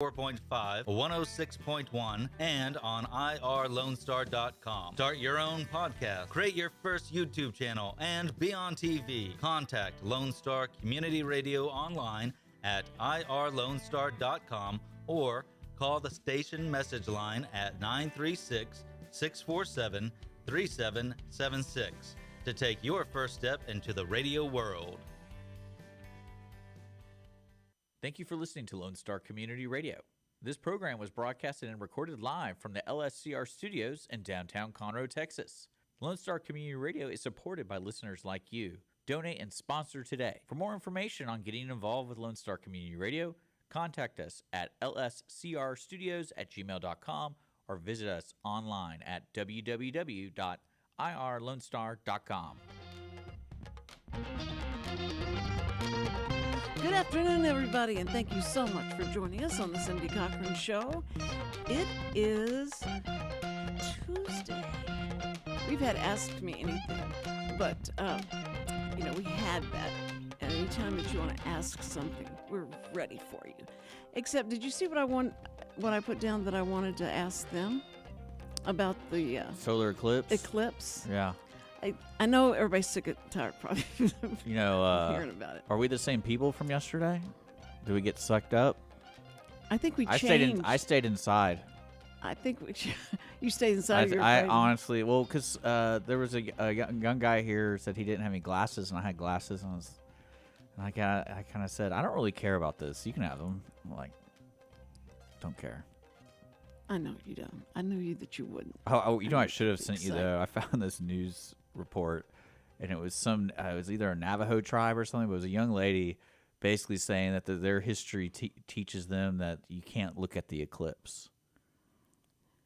4.5, 106.1, and on irlonestar.com. Start your own podcast, create your first YouTube channel, and be on TV. Contact Lone Star Community Radio online at irlonestar.com or call the station message line at 936-647-3776 to take your first step into the radio world. Thank you for listening to Lone Star Community Radio. This program was broadcasted and recorded live from the LSCR studios in downtown Conroe, Texas. Lone Star Community Radio is supported by listeners like you. Donate and sponsor today. For more information on getting involved with Lone Star Community Radio, contact us at lscrstudios@gmail.com or visit us online at www.irlonestar.com. Good afternoon, everybody, and thank you so much for joining us on the Cindy Cochran Show. It is Tuesday. We've had Ask Me Anything, but, we had that. And anytime that you want to ask something, we're ready for you. Except, did you see what I put down that I wanted to ask them about the solar eclipse? Eclipse? Yeah. I know everybody's sick and tired probably hearing about it. Are we the same people from yesterday? Did we get sucked up? I think we changed. I stayed inside. I think you stayed inside. I honestly, because there was a young guy here said he didn't have any glasses, and I had glasses, and I kind of said, I don't really care about this. You can have them. I'm like, don't care. I know you don't. I knew that you wouldn't. Oh, I should have sent you though. I found this news report, and it was it was either a Navajo tribe or something, but it was a young lady basically saying that their history teaches them that you can't look at the eclipse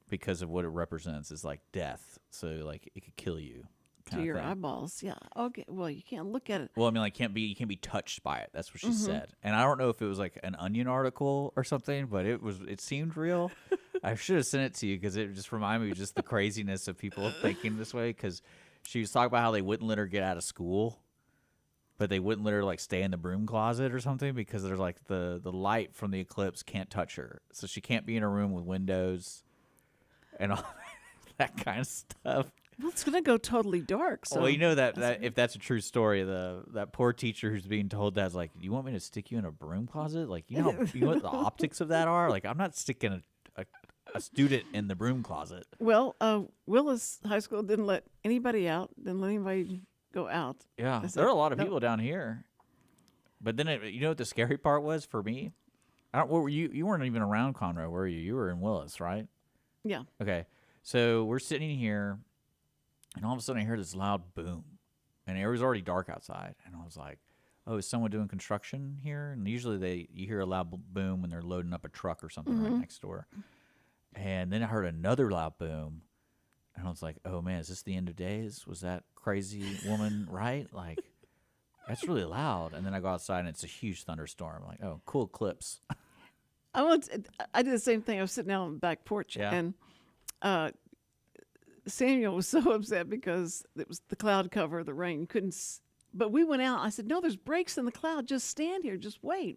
because of what it represents is like death. So like it could kill you. To your eyeballs, yeah. Okay, well you can't look at it. Well, I mean, like you can't be touched by it. That's what she said. And I don't know if it was like an Onion article or something, but it seemed real. I should have sent it to you because it just reminded me of just the craziness of people thinking this way. Because she was talking about how they wouldn't let her get out of school, but they wouldn't let her like stay in the broom closet or something because there's like the light from the eclipse can't touch her, so she can't be in a room with windows and all that kind of stuff. Well, it's gonna go totally dark. So well, you know that if that's a true story, that poor teacher who's being told that's like, you want me to stick you in a broom closet? Like, you know what the optics of that are? Like, I'm not sticking a student in the broom closet. Well, Willis High School didn't let anybody out. Didn't let anybody go out. Yeah, there are a lot of people down here. But then, you know what the scary part was for me? What were you? You weren't even around Conroe, were you? You were in Willis, right? Yeah. Okay, so we're sitting here, and all of a sudden I hear this loud boom, and it was already dark outside, and I was like, "Oh, is someone doing construction here?" And usually you hear a loud boom when they're loading up a truck or something right next door. And then I heard another loud boom, and I was like, "Oh man, is this the end of days? Was that crazy woman right? Like, that's really loud." And then I go outside, and it's a huge thunderstorm. I'm like, "Oh, cool eclipse." I did the same thing. I was sitting out on the back porch, and Samuel was so upset because it was the cloud cover, the rain. But we went out. I said, "No, there's breaks in the cloud. Just stand here. Just wait.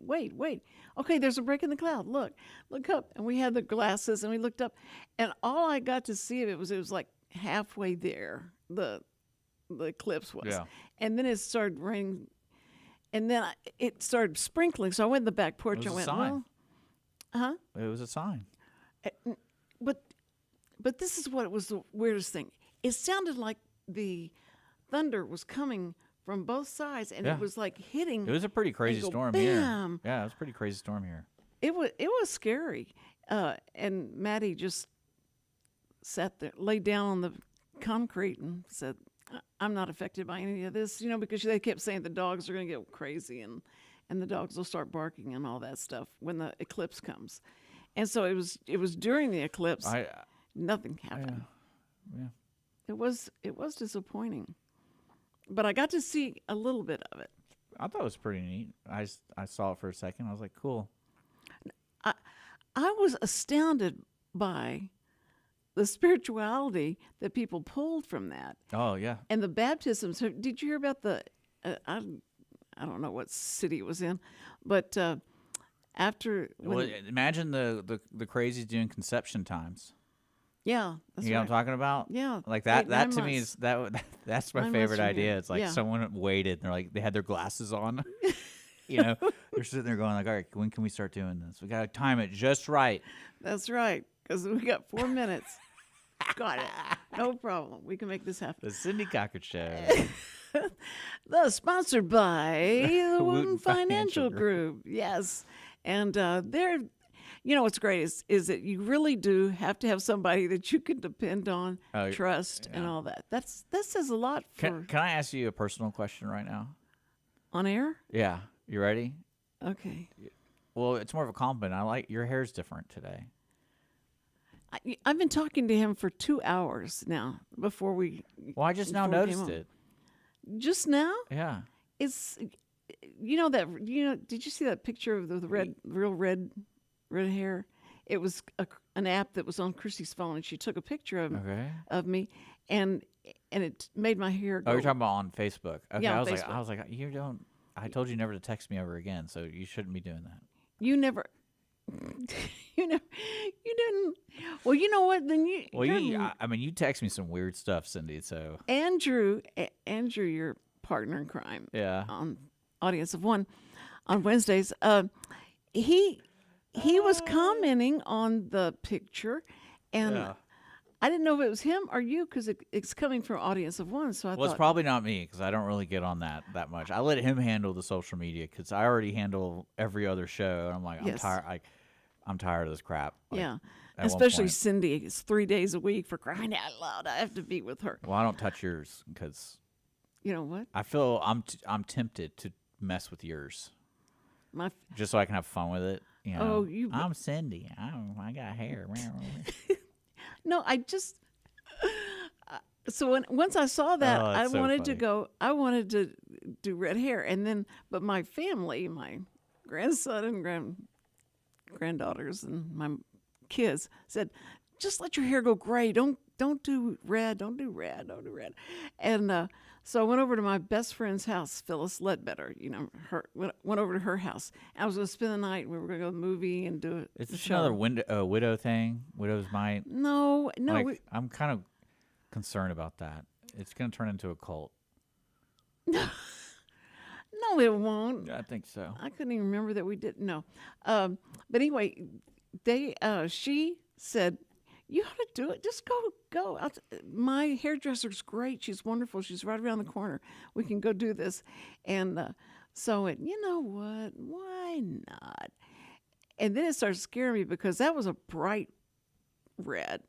Okay, there's a break in the cloud. Look up." And we had the glasses, and we looked up, and all I got to see of it was like halfway there. The eclipse was, and then it started raining, and then it started sprinkling. So I went in the back porch. It was a sign. Well, huh? It was a sign. But this is what was the weirdest thing. It sounded like the thunder was coming from both sides, and it was like hitting. It was a pretty crazy storm here. Yeah, it was a pretty crazy storm here. It was scary. And Maddie just sat there, laid down on the concrete, and said, "I'm not affected by any of this," because they kept saying the dogs are going to get crazy, and the dogs will start barking and all that stuff when the eclipse comes. And so it was during the eclipse. Nothing happened. Yeah. It was disappointing. But I got to see a little bit of it. I thought it was pretty neat. I saw it for a second. I was like, cool. I was astounded by the spirituality that people pulled from that. Oh, yeah. And the baptisms. Did you hear about I don't know what city it was in, but after. Well, imagine the crazies doing conception times. Yeah, that's You know right. what I'm talking about? Yeah, Like that. 8, That 9 to me months. is that's my 9 months favorite from idea. here. It's like Yeah. someone waited. And they're like they had their glasses on. You know, they're sitting there going like, all right, when can we start doing this? We gotta time it just right. That's right, because we got 4 minutes. Got it. No problem. We can make this happen. The Cindy Cochran Show. Sponsored by the Wootton Wootton Financial Financial Group. Yes. And they're, what's great is that you really do have to have somebody that you can depend on, trust, and all that. That says a lot for Can I ask you a personal question right now? on air. Yeah. You ready? Okay. Well, it's more of a compliment. I like your hair's different today. I've been talking to him for 2 hours now before we. Well, I just now before we came noticed on. it. Just now? Yeah. It's did you see that picture of the real red hair? It was an app that was on Chrissy's phone, and she took a picture of me, and it made my hair go. Oh, you're talking about on Facebook. Okay, Yeah, on I was Facebook. like, you don't. I told you never to text me ever again, so you shouldn't be doing that. You never. You didn't. Well, you know what? Then you. Well, you text me some weird stuff, Cindy. So Andrew, your partner in crime. yeah. On Audience of One, on Wednesdays. He was commenting on the picture, and Yeah. I didn't know if it was him or you because it's coming from Audience of One. So I Well, thought it's probably not me because I don't really get on that much. I let him handle the social media because I already handle every other show, and I'm like, Yes. I'm tired of this crap. Like, yeah, at one especially point. Cindy. It's 3 days a week for crying out loud. I have to be with her. Well, I don't touch yours because You know what? I feel I'm tempted to mess with yours My just so I can have fun with it. You know, Oh, I'm Cindy. I got hair. no, I just. So once I saw that, Oh, I that's so wanted to funny. go. I wanted to do red hair, and then but my family, my grandson and granddaughters, and my kids said, "Just let your hair go gray. Don't do red. Don't do red. Don't do red." And so I went over to my best friend's house, Phyllis Ledbetter. Went over to her house. I was going to spend the night. We were going to go to the movie and do it. Is this another widow thing? Widows might. No. Like, I'm kind of concerned about that. It's going to turn into a cult. No, it won't. I think so. I couldn't even remember that we didn't know. But anyway, she said, "You ought to do it. Just go. My hairdresser's great. She's wonderful. She's right around the corner. We can go do this." And so you know what? Why not? And then it started scaring me because that was a bright red,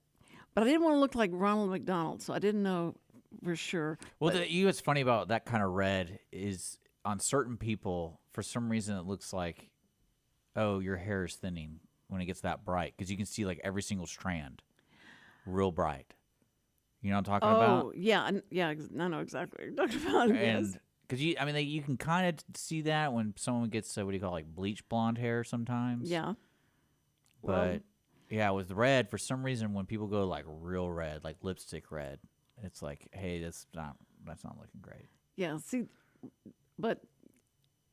but I didn't want to look like Ronald McDonald, so I didn't know for sure. Well, what's funny about that kind of red is on certain people, for some reason, it looks like, oh, your hair is thinning when it gets that bright because you can see like every single strand, real bright. You know what I'm talking about? Oh, yeah, I know exactly what you're talking about. Yes. And because you can kind of see that when someone gets what do you call like bleach blonde hair sometimes. Yeah. But Well, yeah, with red, for some reason, when people go like real red, like lipstick red, it's like, hey, that's not looking great. yeah. See, but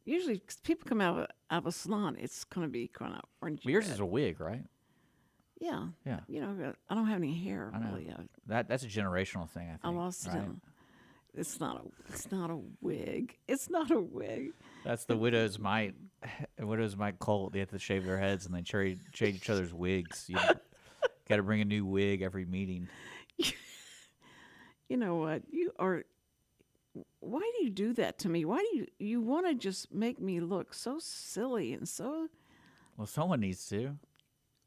usually 'cause people come out of a salon, it's going to be kind of orange. But yours is a wig, right? Yeah. Yeah. I don't have any hair I know. really. That's a generational thing. I think. I lost right? it. It's not a wig. It's not a wig. That's the widows might cult. They have to shave their heads and they trade each other's wigs. You got to bring a new wig every meeting. You know what? Why do you do that to me? Why do you want to just make me look so silly and so Well, someone needs to.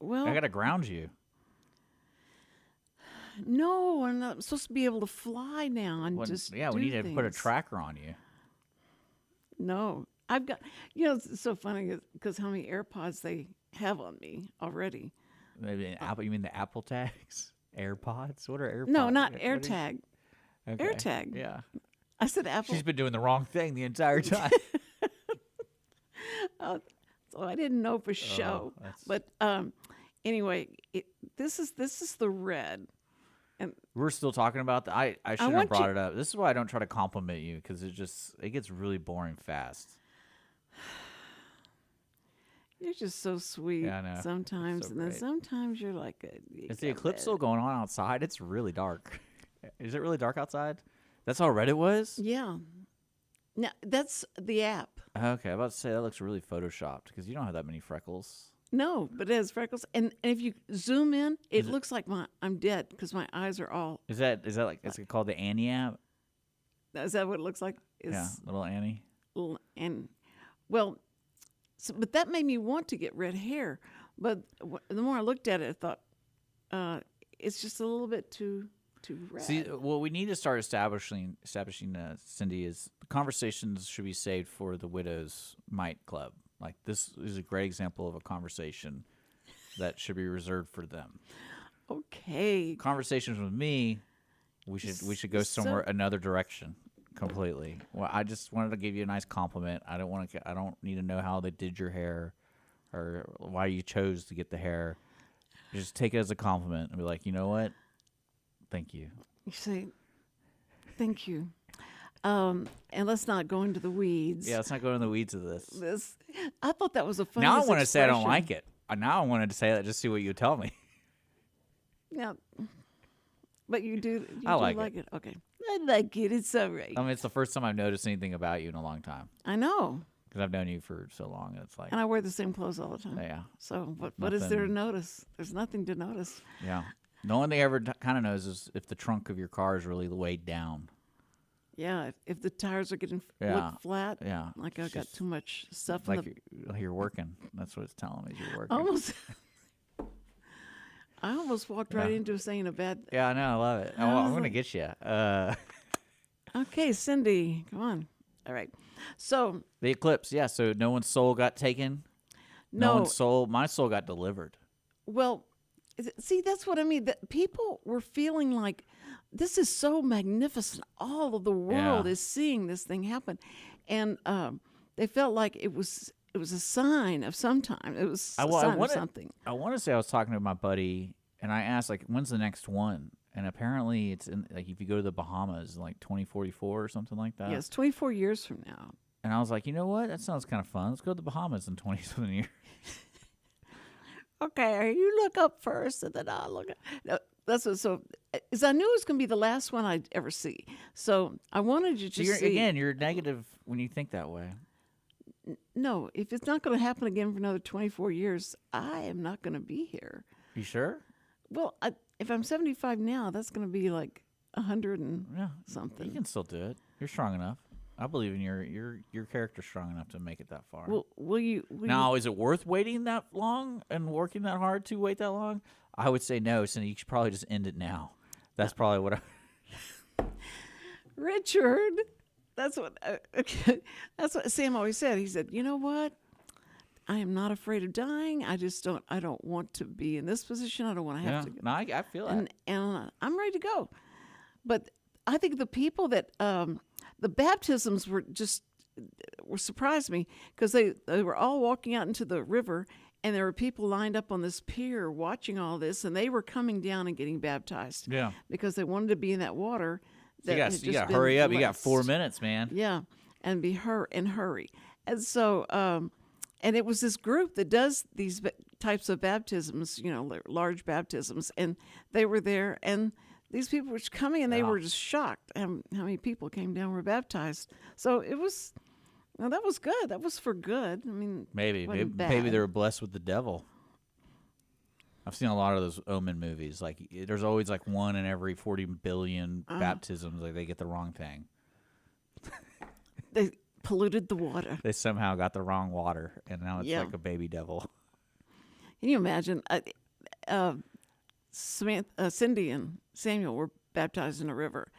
well? I got to ground you. No, I'm not supposed to be able to fly now and Well, just yeah, we need to put a things. tracker on you. No, I've got. It's so funny because how many AirPods they have on me already. Maybe an Apple. You mean the Apple tags? AirPods? What are AirPods? No, not What are you- AirTag. Okay. AirTag. Yeah. I said Apple. She's been doing the wrong thing the entire time. So I didn't know for show. that's- But anyway, this is the red. And We're still talking about that. I shouldn't have want brought you- it up. This is why I don't try to compliment you because it gets really boring fast. You're just so sweet. Yeah, I know. Sometimes, So and then great. sometimes you're like, Is the eclipse still going on outside? It's really dark. Is it really dark outside? That's how red it was? Yeah. Now that's the app. Okay, I was about to say that looks really photoshopped because you don't have that many freckles. No, but it has freckles, and if you zoom in, it looks like I'm dead because my eyes are all. Is that like it's called the Annie app? Is that what it looks like? Yeah, little Annie. And well, but that made me want to get red hair. But the more I looked at it, I thought it's just a little bit too red. See, what we need to start establishing, Cindy, is conversations should be saved for the Widows Might Club. Like this is a great example of a conversation that should be reserved for them. Okay. Conversations with me, we should go somewhere another direction completely. Well, I just wanted to give you a nice compliment. I don't need to know how they did your hair or why you chose to get the hair. Just take it as a compliment and be like, you know what? Thank you. You say, thank you. And let's not go into the weeds. Yeah, let's not go into the weeds of this. I thought that was a funny. Now I want to say I don't like it. Now I wanted to say that just to see what you would tell me. Now, but you do. I like it. Okay, I like it. It's all right. I mean, it's the first time I've noticed anything about you in a long time. I know. Because I've known you for so long, and it's like. And I wear the same clothes all the time. Yeah. So what is there to notice? There's nothing to notice. Yeah. The only thing I ever kind of knows is if the trunk of your car is really weighed down. Yeah, if the tires are getting look flat, like I've got too much stuff. Like you're working. That's what it's telling me. You're working. I almost walked right into saying a bad. Yeah, I know. I love it. I'm going to get you. Okay, Cindy, come on. All right. So the eclipse. Yeah. So no one's soul got taken. No one's soul. My soul got delivered. Well, see, that's what I mean. That people were feeling like this is so magnificent. All of the world is seeing this thing happen, and they felt like it was a sign of some time. It was a sign of something. I want to say I was talking to my buddy, and I asked like, "When's the next one?" And apparently, it's in like if you go to the Bahamas, like 2044 or something like that. Yes, 24 years from now. And I was like, you know what? That sounds kind of fun. Let's go to the Bahamas in 27 years. Okay, you look up first, and then I'll look. No, that's what. So, is I knew it was going to be the last one I'd ever see. So I wanted you to see. Again, you're negative when you think that way. No, if it's not going to happen again for another 24 years, I am not going to be here. You sure? Well, if I'm 75 now, that's going to be like 100 and something. You can still do it. You're strong enough. I believe in your character's strong enough to make it that far. Well, will you? Is it worth waiting that long and working that hard to wait that long? I would say no, so you should probably just end it now. That's probably what Richard, that's what Sam always said. He said, "You know what? I am not afraid of dying. I don't want to be in this position. I don't want to have to go." No, I feel that. And I'm ready to go. But I think the people that the baptisms were surprised me because they were all walking out into the river, and there were people lined up on this pier watching all this, and they were coming down and getting baptized. Yeah, because they wanted to be in that water. You got to hurry up. You got 4 minutes, man. Yeah, and hurry. And so, and it was this group that does these types of baptisms, large baptisms, and they were there, and these people were coming, and they were just shocked how many people came down and were baptized. So it was, that was good. That was for good. I mean, maybe they were blessed with the devil. I've seen a lot of those Omen movies. Like, there's always like one in every 40 billion baptisms. Like, they get the wrong thing. They polluted the water. They somehow got the wrong water, and now it's like a baby devil. Can you imagine? Cindy and Samuel were baptized in a river,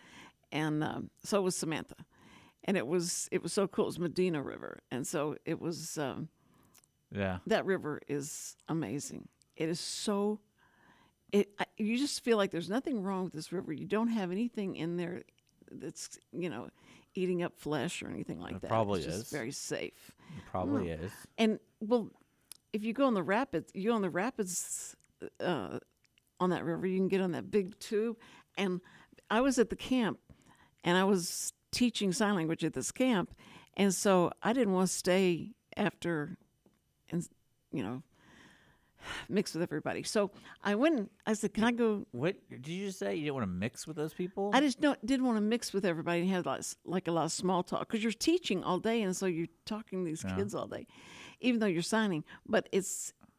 and so was Samantha, and it was so cool. It was Medina River, and so it was. That river is amazing. It is so. You just feel like there's nothing wrong with this river. You don't have anything in there that's eating up flesh or anything like that. Probably it's just very safe. It probably is. And if you go on the rapids, on that river, you can get on that big tube. And I was at the camp, and I was teaching sign language at this camp, and so I didn't want to stay after, and mix with everybody. So I went and I said, can I go? What did you just say? You didn't want to mix with those people? I just didn't want to mix with everybody and have like a lot of small talk because you're teaching all day. And so you're talking to these kids all day, even though you're signing. But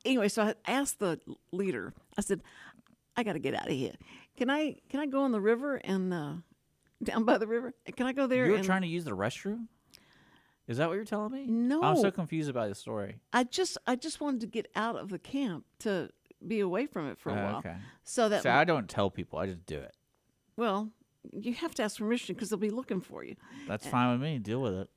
anyway, so I asked the leader, I said, I got to get out of here. Can I go on the river and down by the river? Can I go there? You were trying to use the restroom? Is that what you're telling me? No. I'm so confused about the story. I just wanted to get out of the camp to be away from it for a while. Okay. So that I don't tell people. I just do it. well, you have to ask permission because they'll be looking for you. That's fine with me. Deal with it.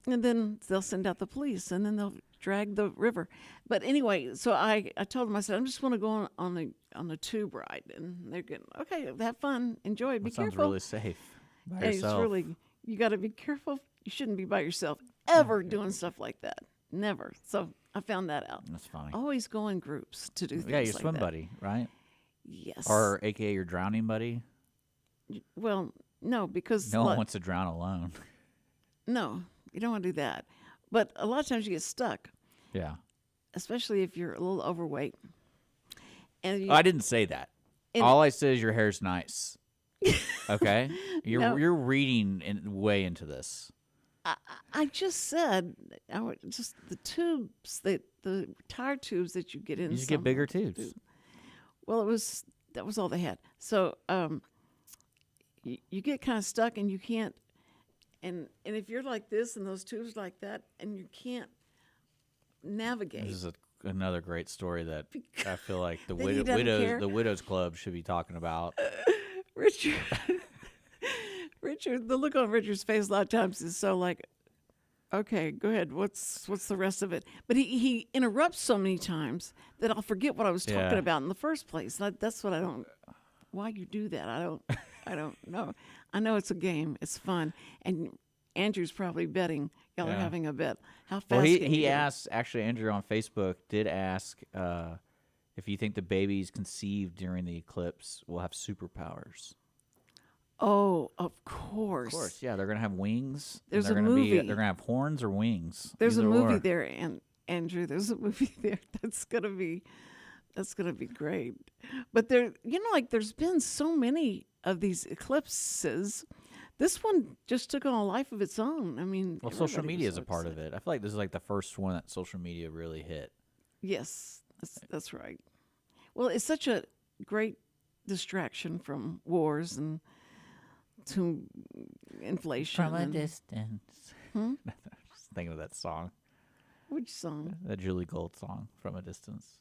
And then they'll send out the police, and then they'll drag the river. But anyway, so I told them, I said, I just want to go on the tube ride, and they're getting okay. Have fun, enjoy, be That sounds careful. really safe. By And yourself. it's really you got to be careful. You shouldn't be by yourself ever doing stuff like that. Never. So I found that out. That's funny. Always go in groups to do things Yeah, your like swim that. buddy, right? Yes. Or AKA your drowning buddy. Well, no, because No one wants to drown alone. no, you don't want to do that. But a lot of times you get stuck, Yeah. especially if you're a little overweight. And you, I didn't say that. And- All I said is your hair's nice. Okay? No. You're reading way into this. I just said just the tubes the tire tubes that you get in. You just get bigger tubes. Well, that was all they had. So you get kind of stuck and you can't. And if you're like this and those tubes like that and you can't navigate. This is another great story that I feel like the Then he doesn't care. Widows Club should be talking about. Richard, the look on Richard's face a lot of times is so like, okay, go ahead. What's the rest of it? But he interrupts so many times that I'll forget what I was talking Yeah. about in the first place. That's what I don't. Why you do that? I don't know. I know it's a game. It's fun, and Andrew's probably betting y'all are Yeah. having a bet. How fast? Well, can you he get it? asked, actually, Andrew on Facebook did ask if you think the babies conceived during the eclipse will have superpowers. Oh, of course. Of course, yeah, they're gonna have wings. and There's they're a gonna movie. they're gonna have horns or wings. There's a Either movie or. there, and Andrew, there's a movie there that's gonna be great. But like there's been so many of these eclipses. This one just took on a life of its own. I mean, Well, social media is a part of it. I feel like this is like the first one that social media really hit. Yes, that's right. Well, it's such a great distraction from wars and to inflation. From a and- distance. Just thinking of that song, Which song? that Julie Gold song, "From a Distance."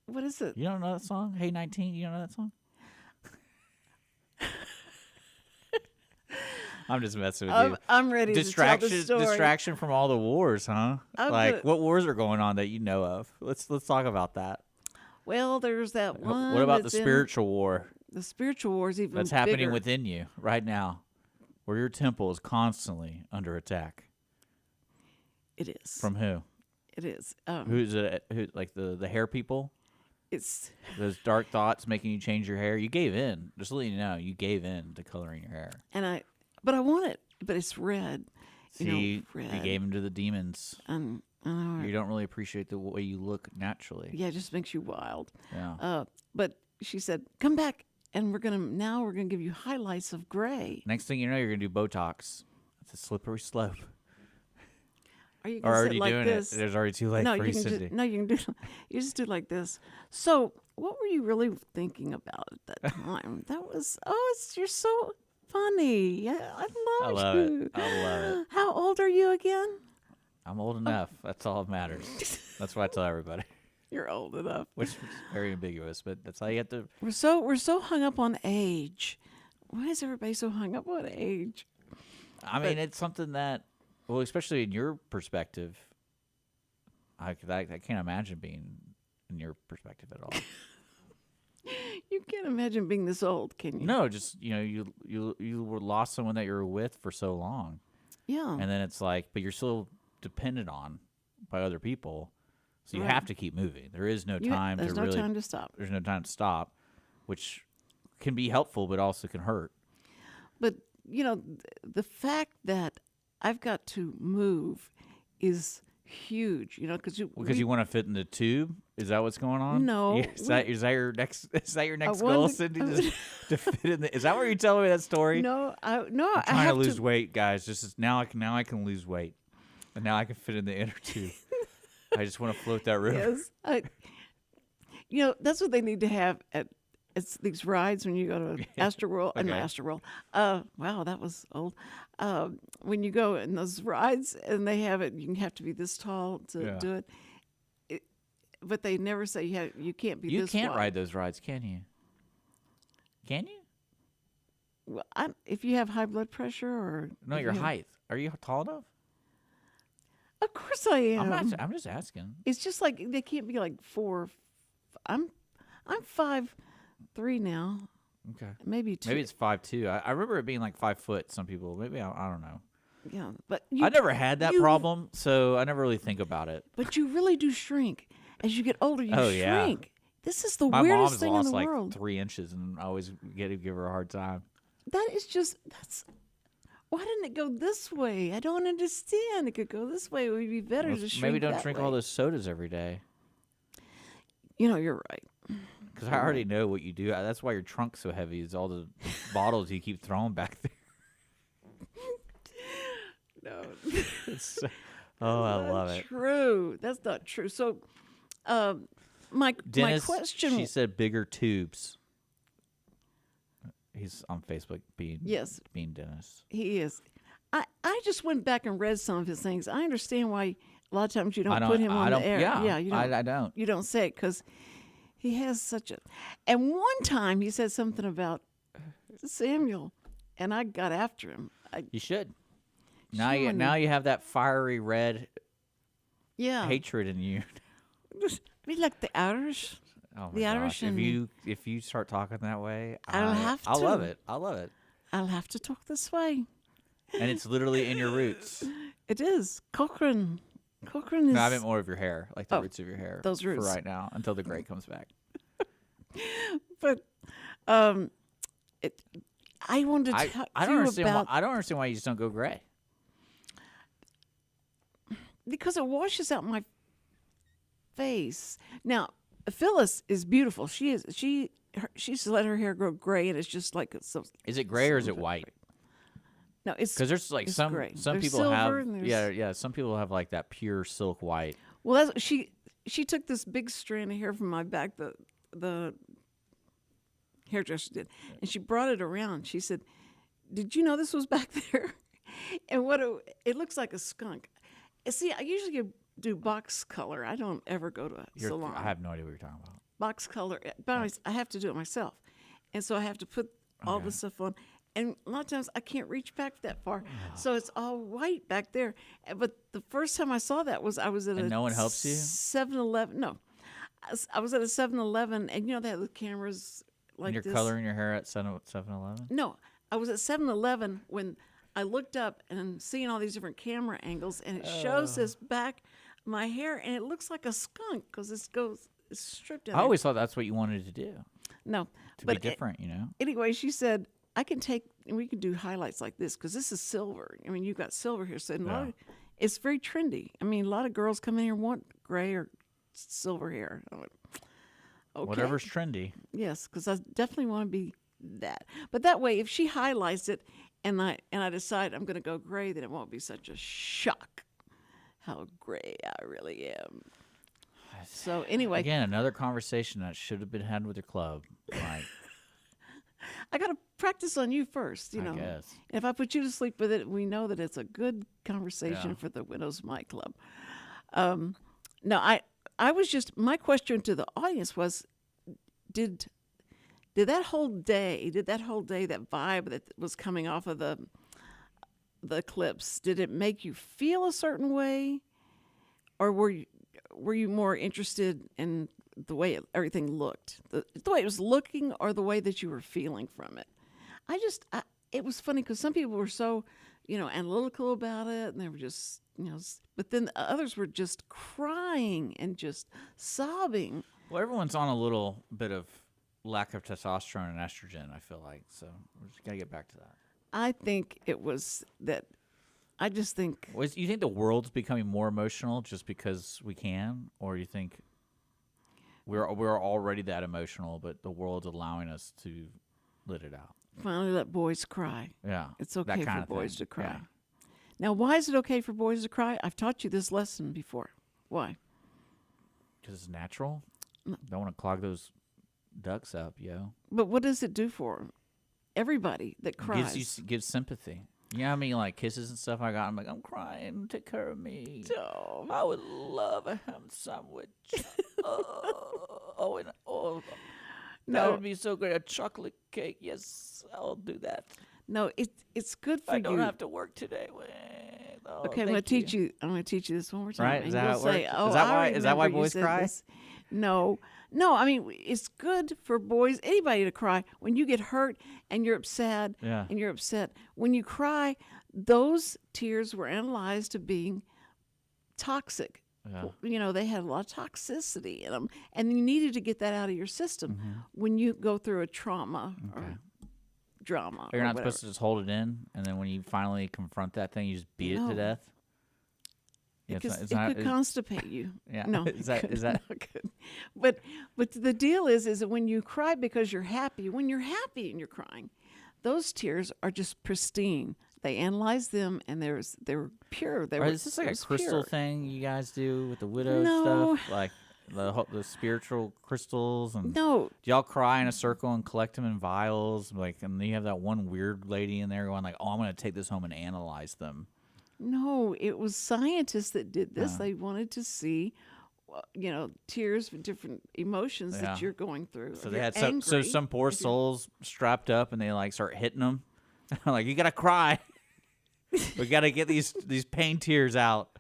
What is it? You don't know that song? Hey 19, you don't know that song? I'm just messing with you. I'm ready to tell the story. Distraction from all the wars, huh? I'm Like, good. what wars are going on that you know of? Let's talk about that. Well, there's that one. What about the that's in- spiritual war The spiritual war is even that's happening bigger. within you right now, where your temple is constantly under attack? It is. From who? It is. Who's it? Who, like the hair people? It's Those dark thoughts making you change your hair? You gave in. Just to let you know, you gave in to coloring your hair. but I want it. But it's red. See, red. you gave them to the demons. And I know. You don't really appreciate the way you look naturally. Yeah, it just makes you wild. Yeah. But she said, "Come back, and we're gonna give you highlights of gray." Next thing you know, you're gonna do Botox. It's a slippery slope. Are you Or gonna already sit like doing this? it. There's already too late No, for you you, can Cindy. you just do like this. So, what were you really thinking about at that time? You're so funny. Yeah, I love it. you. I love it. How old are you again? I'm old enough. That's all that matters. That's what I tell everybody. You're old enough. Which is very ambiguous, but that's how you have to. We're so hung up on age. Why is everybody so hung up on age? I mean, it's something that, well, especially in your perspective, I can't imagine being in your perspective at all. You can't imagine being this old, can you? No, just you were lost someone that you were with for so long, Yeah. and then it's like, but you're still dependent on by other people, so you Right. have to keep moving. There is no time There's to no really. time to stop. There's no time to stop, which can be helpful, but also can hurt. But the fact that I've got to move is huge, you know, because you want to fit in the tube. Is that what's going on? No. Yeah, is that your next wanted goal, to- Cindy? To fit in the. Is that where you're telling me that story? No, I'm I trying have to lose weight, guys. Now I can lose weight, and now I can fit in the inner tube. I just want to float that river. Yes, you know, that's what they need to have at it's these rides when you go to Astroworld and Okay. Astroworld. Wow, that was old. When you go in those rides and they have it, you have to be this tall to do it. But they never say you can't be. You this can't wide. ride those rides, can you? Can you? Well, if you have high blood pressure or No, if your you have- height. Are you tall enough? Of course I am. I'm just asking. It's just like they can't be like 4. I'm 5'3" now. Okay. Maybe 2. Maybe it's 5'2". I remember it being like 5 foot. Some people. Maybe I don't know. Yeah, but I never had that problem, so I never really think about it. But you really do shrink as you get older. You Oh, yeah. shrink. This is the My weirdest mom's thing in lost the like world. 3 inches, and I always give her a hard time. That's. Why didn't it go this way? I don't understand. It could go this way. It would be better Well, to shrink maybe don't that drink way. all those sodas every day, You know, you're right. because I already know what you do. That's why your trunk's so heavy. Is all the bottles you keep throwing back there. No, Oh, I love it. true. That's not true. So, my Dennis, question. she said bigger tubes. He's on Facebook being Dennis. He is. I just went back and read some of his things. I understand why a lot of times you don't put him on the air. Yeah, you don't. I don't. You don't say it because he has such a. And one time he said something about Samuel, and I got after him. You should. Now Showing you have that fiery red Yeah, hatred in you. be like the Irish. Oh my The Irish gosh! and- If you start talking that way, I'll have I'll love to. it. I love it. I'll have to talk this way. And it's literally in your roots. It is Cochran. Cochran is. No, I meant more of your hair, like the Oh, roots of your hair. those roots. for right now until the gray comes back. But, I wanted to I talk don't to you understand. about I don't understand why you just don't go gray. because it washes out my face. Now, Phyllis is beautiful. She's let her hair grow gray, and it's just like Is it gray or is it white? No, it's Because there's like it's some gray. some There's people silver have and there's- yeah some people have like that pure silk white. Well, that's she took this big strand of hair from my back. The hairdresser did, and she brought it around. She said, "Did you know this was back there?" And it looks like a skunk. See, I usually do box color. I don't ever go to a salon. I have no idea what you're talking about. Box color, but anyways, I have to do it myself, and so I have to put all the stuff on. And a lot of times I can't reach back that far, so it's all white back there. But the first time I saw that was I was at And no one helps you? 7-Eleven. No, I was at a 7-Eleven, and you know they have the cameras like And you're this. coloring your hair at 7-Eleven? No, I was at 7-Eleven when I looked up and seeing all these different camera angles, and it shows this back my hair, and it looks like a skunk because it's stripped down. I always thought that's what you wanted to do, no, to but be different, you know? anyway, she said, I can take, and we can do highlights like this because this is silver. I mean, you've got silver here. So it's very trendy. I mean, a lot of girls come in here and want gray or silver hair. I went, okay. Whatever's trendy. Yes, because I definitely want to be that. But that way, if she highlights it and I decide I'm going to go gray, then it won't be such a shock how gray I really am. So anyway, Again, another conversation that should have been had with your club. Like, I got to practice on you first, you I know. guess. And if I put you to sleep with it, we know that it's a good conversation Yeah. for the Widows Might Club. No, I was just, my question to the audience was, did that whole day, that vibe that was coming off of the eclipse, did it make you feel a certain way, or were you more interested in the way everything looked, the way it was looking, or the way that you were feeling from it? It was funny because some people were so, analytical about it, and they were just, but then others were just crying and just sobbing. well, everyone's on a little bit of lack of testosterone and estrogen, I feel like. So we just got to get back to that. I think it was that I just think You think the world's becoming more emotional just because we can, or you think we're already that emotional, but the world's allowing us to let it out? finally let boys cry. Yeah, It's that okay kind for of boys thing. to cry. Yeah. Now, why is it okay for boys to cry? I've taught you this lesson before. Why? Because it's natural. Don't want to clog those ducks up, yo. But what does it do for everybody that cries? Gives sympathy. You know how many like kisses and stuff I got? I'm like, I'm crying. Take care of me. Oh. I would love a ham sandwich. That No. would be so great. A chocolate cake. Yes, I'll do that. No, it's good for I you. don't have to work today. Oh, Okay, I'm going to teach you. I'm going to teach you this one more time. Right? and Is that you'll how it say, works? "Oh, Is that I why- is that why remember you boys said cry?" this." No. I mean, it's good for boys, anybody to cry when you get hurt and you're upset. Yeah. And you're upset when you cry. Those tears were analyzed to being toxic. Yeah. You know, they had a lot of toxicity in them, and you needed to get that out of your system when you go through a trauma or drama. You're or not whatever. supposed to just hold it in, and then when you finally confront that thing, you just beat it No. to death. Yeah, Because it's it not- could constipate you. Yeah. No, Is that- it is could that- not good. But the deal is that when you cry because you're happy, when you're happy and you're crying, those tears are just pristine. They analyze them, and they're pure. Or is this like a crystal thing you guys do with the widow No. stuff, like the spiritual crystals? And No, do y'all cry in a circle and collect them in vials? Like, and then you have that one weird lady in there going like, "Oh, I'm going to take this home and analyze them." no, it was scientists that did this. They wanted to see, tears for different emotions Yeah. that you're going through. So If they you're had angry, some poor if you're- souls strapped up, and they like start hitting them. Like, you gotta cry. We gotta get these pain tears out.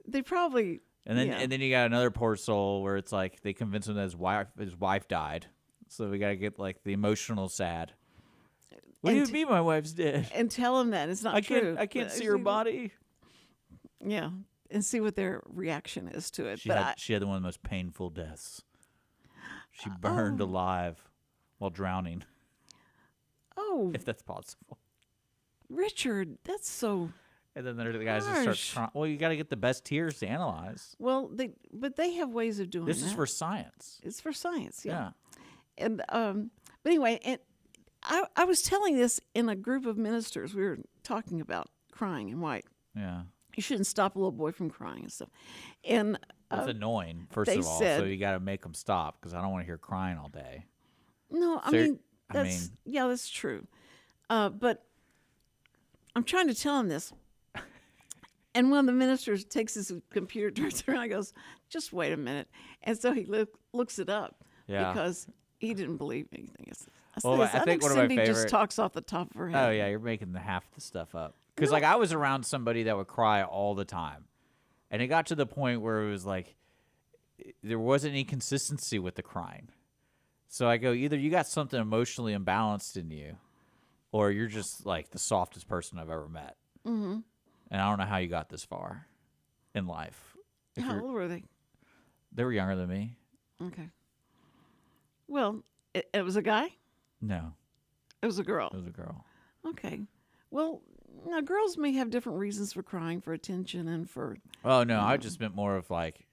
They probably. And then yeah. and then you got another poor soul where it's like they convince him that his wife died. So we gotta get like the emotional sad. What do And you mean my wife's dead? and tell them that it's not true. I can't But see her body. Yeah, and see what their reaction is to it. She but had one of the most painful deaths. She burned alive while drowning, oh, if that's possible. Richard, that's so. And then there are the guys that start Harsh. crying. Well, you got to get the best tears to analyze. Well, they have ways of doing This that. is for science. It's for science, Yeah. And but anyway, and I was telling this in a group of ministers. We were talking about crying and why Yeah. you shouldn't stop a little boy from crying and stuff. And It's annoying, first they of all. said- So you got to make them stop because I don't want to hear crying all day. no, I So- mean I that's mean- yeah, that's true. But I'm trying to tell him this. And one of the ministers takes his computer, turns around, and goes, "Just wait a minute." And so he looks it up Yeah. because he didn't believe anything. Well, I think one of my Cindy just favorite- talks off the top of her head. Oh, yeah, you're making half the stuff up. Because, like, I was around somebody that would cry all the time. And it got to the point where it was like there wasn't any consistency with the crying. So I go, either you got something emotionally imbalanced in you, or you're just, like, the softest person I've ever met. Mm-hmm. And I don't know how you got this far in life. If How you're- old were they? They were younger than me. Okay. Well, it was a guy? No, It was a girl. it was a girl. Okay. Well, now girls may have different reasons for crying, for attention and for. Oh, no, I just meant more of, like,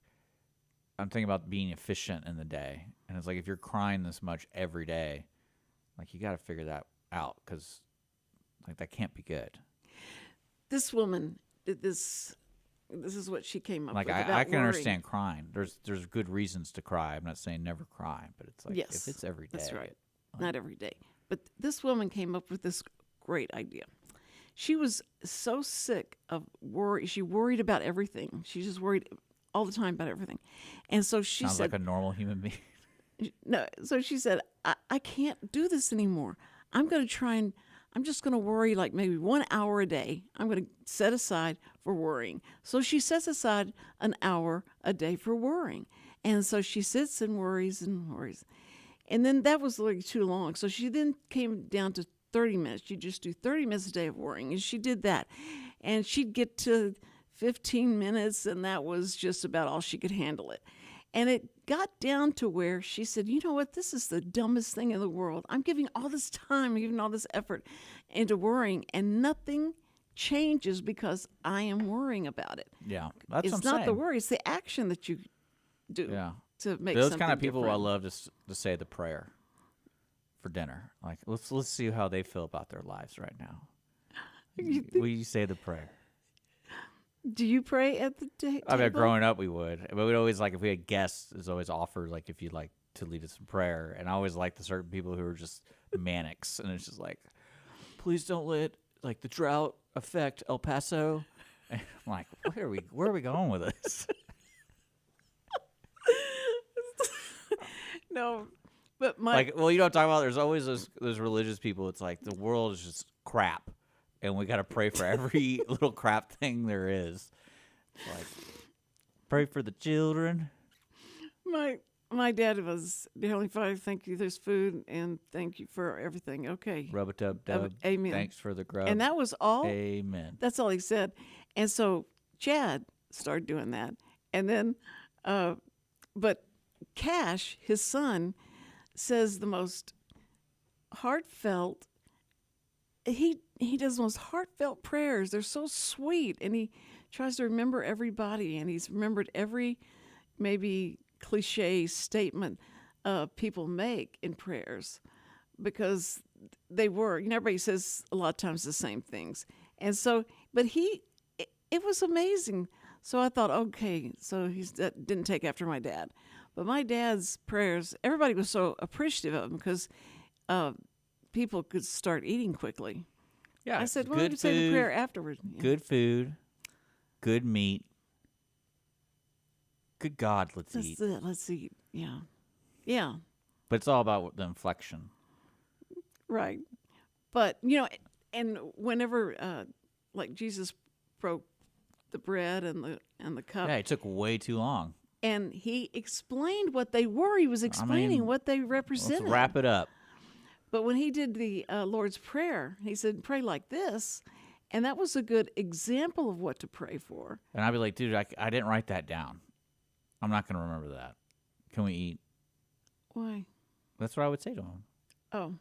I'm thinking about being efficient in the day. And it's like, if you're crying this much every day, like, you got to figure that out because, like, that can't be good. This woman did this. This is what she came up Like, with. I about can worrying. understand crying. There's good reasons to cry. I'm not saying never cry, but it's like, Yes, if it's every day. That's right. Not every day. But this woman came up with this great idea. She was so sick of worry. She worried about everything. She just worried all the time about everything. And so she Sounds said, like a normal human being. no. So she said, I can't do this anymore. I'm going to try and I'm just going to worry like maybe 1 hour a day. I'm going to set aside for worrying. So she sets aside an hour a day for worrying. And so she sits and worries and worries. And then that was like too long. So she then came down to 30 minutes. She'd just do 30 minutes a day of worrying. And she did that. And she'd get to 15 minutes, and that was just about all she could handle it. And it got down to where she said, you know what, this is the dumbest thing in the world. I'm giving all this time, giving all this effort into worrying, and nothing changes because I am worrying about it. Yeah, that's It's what I'm not saying. the worry; it's the action that you do Yeah. to make Those something kind of people, I different. love to say the prayer for dinner. Like, let's see how they feel about their lives right now. Will you say the prayer? Do you pray at the table? I mean, growing up, we would. But we'd always, like, if we had guests, it's always offered, like, if you'd like to lead us in prayer. And I always liked the certain people who are just manics. And it's just like, please don't let, like, the drought affect El Paso. And I'm like, where are we going with this? No, but my Like, well, you know what I'm talking about? There's always those religious people. It's like the world is just crap. And we got to pray for every little crap thing there is. Like, pray for the children. my dad was, dear Heavenly Father, thank you. There's food, and thank you for everything. Okay, Rub-a-dub-dub. amen. Thanks for the grub. And that was all. Amen. That's all he said. And so Chad started doing that, and then, but Cash, his son, says the most heartfelt. He does the most heartfelt prayers. They're so sweet, and he tries to remember everybody, and he's remembered every maybe cliche statement people make in prayers, because they were. You know, everybody says a lot of times the same things, and so, but it was amazing. So I thought, okay, so that didn't take after my dad, but my dad's prayers, everybody was so appreciative of them because people could start eating quickly. Yeah. I said, well, good we can say the food, prayer afterward. Yeah. Good food. Good meat. Good God, let's That's eat. it. Let's eat. Yeah. Yeah. But it's all about the inflection. Right. But, you know, and whenever, like Jesus broke the bread and the cup, Yeah, it took way too long. and he explained what they were. He was explaining what they Let's represented. wrap it up. But when he did the Lord's Prayer, he said, pray like this. And that was a good example of what to pray for. And I'd be like, dude, I didn't write that down. I'm not going to remember that. Can we eat? Why? That's what I would say to him. Oh.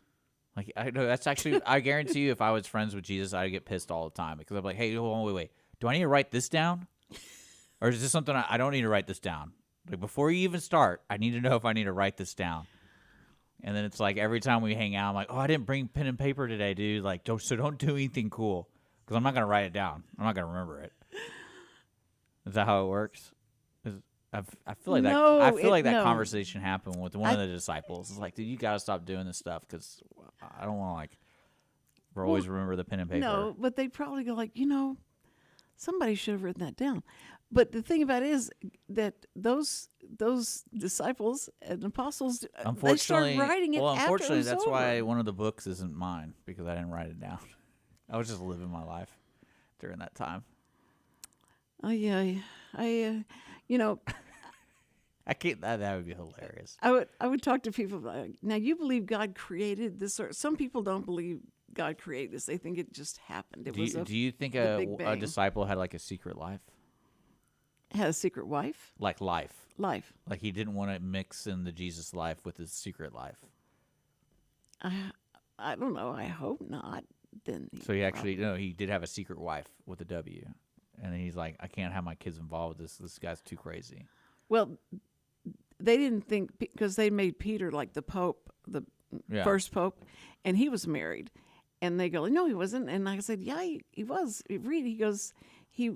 Like, I know that's actually, I guarantee you, if I was friends with Jesus, I'd get pissed all the time because I'm like, hey, hold on, wait. Do I need to write this down? Or is this something I don't need to write this down? Like, before you even start, I need to know if I need to write this down. And then it's like every time we hang out, I'm like, oh, I didn't bring pen and paper today, dude. Like, don't do anything cool because I'm not going to write it down. I'm not going to remember it. Is that how it works? I feel like No, that. I feel like that no. conversation happened with one of the disciples. It's like, dude, you got to stop doing this stuff because I don't want to always remember the pen and paper. No, but they probably go like, somebody should have written that down. But the thing about it is that those disciples and apostles, they started writing it after it unfortunately, was that's over. why one of the books isn't mine because I didn't write it down. I was just living my life during that time. Oh yeah, I can't. That would be hilarious. I would talk to people like, now you believe God created this, or some people don't believe God created this. They think it just happened. It was Do you think the a Big Bang. disciple had like a secret life? Had a secret wife? Like life. Life. Like he didn't want to mix in the Jesus life with his secret life. I don't know. I hope not. Then So he actually, no, he did have a secret wife with a W. And he's like, I can't have my kids involved with this. This guy's too crazy. Well, they didn't think, because they made Peter like the Pope, the first Pope, and he was married. And they go, no, he wasn't. And I said, yeah, he was. Read. He goes, he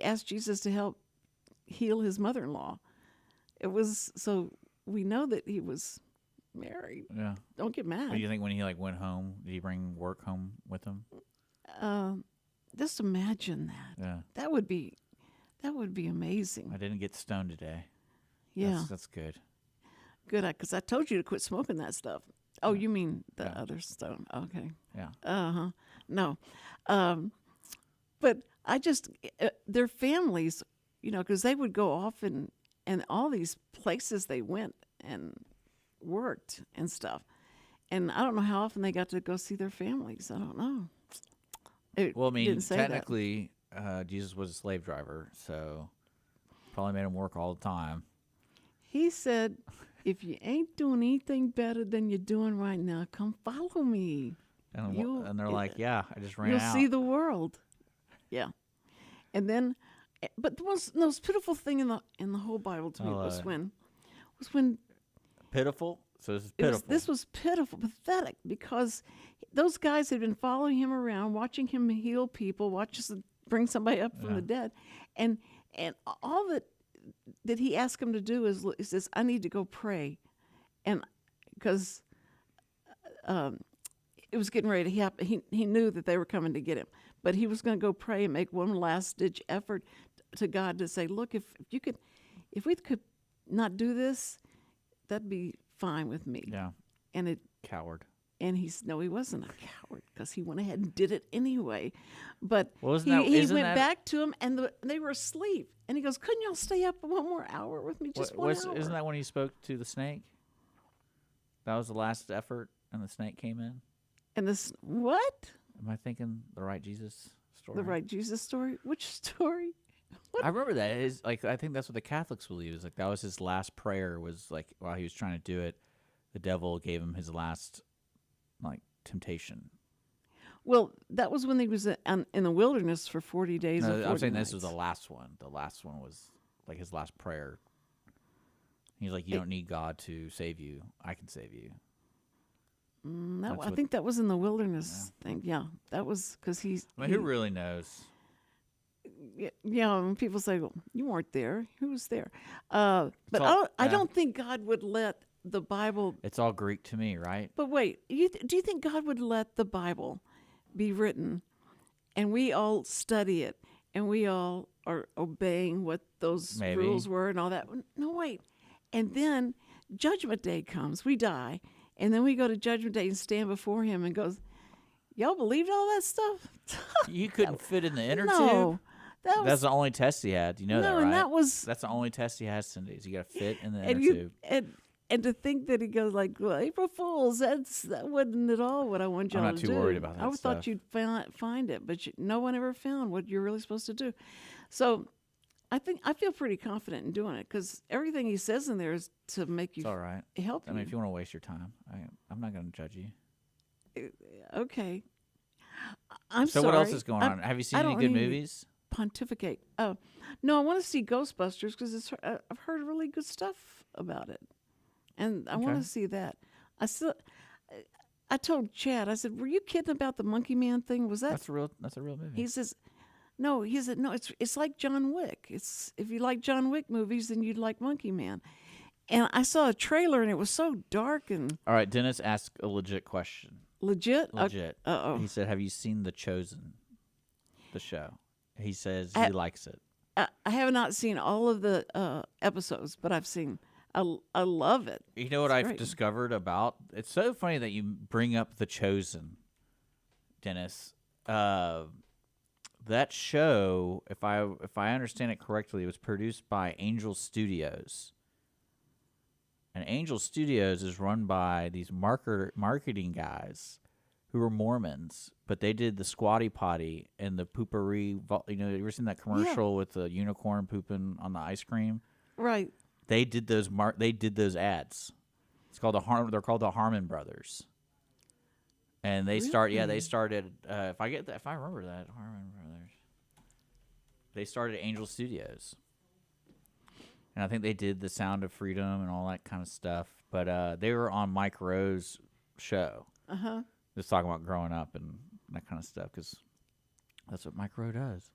asked Jesus to help heal his mother-in-law. It was, so we know that he was married. Yeah. Don't get mad. What do you think when he went home? Did he bring work home with him? Just imagine that. Yeah. That would be amazing. I didn't get stoned today. Yeah. That's good. Good, because I told you to quit smoking that stuff. Oh, you mean the other stuff? Okay. Yeah. No, but I just their families, because they would go off and all these places they went and worked and stuff, and I don't know how often they got to go see their families. I don't know. Well, I mean, didn't say that. technically, Jesus was a slave driver, so probably made him work all the time. He said, if you ain't doing anything better than you're doing right now, come follow me. And they're like, yeah, I just ran You'll out. see the world. Yeah. And then, but the most pitiful thing in the whole Bible to me was when Pitiful. So this is it was, pitiful. this was pitiful, pathetic, because those guys had been following him around, watching him heal people, watch us bring somebody up from the dead, and all that he asked him to do is he says, "I need to go pray," and because it was getting ready to happen, he knew that they were coming to get him, but he was going to go pray and make one last ditch effort to God to say, "Look, if we could not do this, that'd be fine with me." Yeah. And Coward. and he wasn't a coward, because he went ahead and did it anyway. But Well, he went back to him, and they were asleep. And he goes, "Couldn't y'all stay up one more hour with me? Just one hour." Isn't that when he spoke to the snake? That was the last effort, and the snake came in. And this, what? Am I thinking the right Jesus story? The right Jesus story? Which story? I remember that. I think that's what the Catholics believe. Is like that was his last prayer. Was like while he was trying to do it, the devil gave him his last temptation. Well, that was when he was in the wilderness for 40 days. No, and 40 I'm saying nights. this was the last one. The last one was like his last prayer. He's like, "You don't need God to save you. I can save you." I think that was in the wilderness thing. Yeah, that was because he's. I mean, who really knows? Yeah, when people say, "Well, you weren't there. Who was there?" But I don't think God would let the Bible. It's all Greek to me, right? But wait, do you think God would let the Bible be written, and we all study it, and we all are obeying what those rules were and all that? No, wait. And then Judgment Day comes. We die, and then we go to Judgment Day and stand before Him and goes, "Y'all believed all that stuff?" You couldn't fit in the inner No. tube? That's the only test he had. You know that, right? and That's the only test he has Sundays. You got to fit in the inner and tube. and to think that he goes like, "Well, April Fools, that wasn't at all what I want y'all I'm to not do." too worried about that I thought stuff. you'd find it, but no one ever found what you're really supposed to do. So I feel pretty confident in doing it, because everything he says in there is to make you It's all right. help I mean, you. if you want to waste your time, I'm not going to judge you. Okay. I'm So sorry. what else is going on? Have you seen any good movies? Pontificate. Oh, no, I want to see Ghostbusters, because I've heard really good stuff about it, and I want Okay. to see that. I told Chad, I said, "Were you kidding about the Monkey Man thing? Was that?" That's a real movie. He says, "No." He said, "No, it's like John Wick. It's if you like John Wick movies, then you'd like Monkey Man." And I saw a trailer, and it was so dark and All right, Dennis asked a legit question. legit. Legit. Uh-oh. He said, "Have you seen The Chosen, the show?" He says I- he likes it. I have not seen all of the episodes, but I've seen. I love it. You know what It's I've great. discovered about? It's so funny that you bring up The Chosen, Dennis. That show, if I understand it correctly, it was produced by Angel Studios. And Angel Studios is run by these marketing guys who are Mormons, but they did the Squatty Potty and the Poopery. You know, you ever seen that commercial with the unicorn pooping on the ice cream? Right. They did those. They did those ads. It's called They're called the Harmon Brothers. And they They started. If I remember that, Harmon Brothers. They started Angel Studios. And I think they did The Sound of Freedom and all that kind of stuff. But they were on Mike Rowe's show. Just talking about growing up and that kind of stuff, because that's what Mike Rowe does.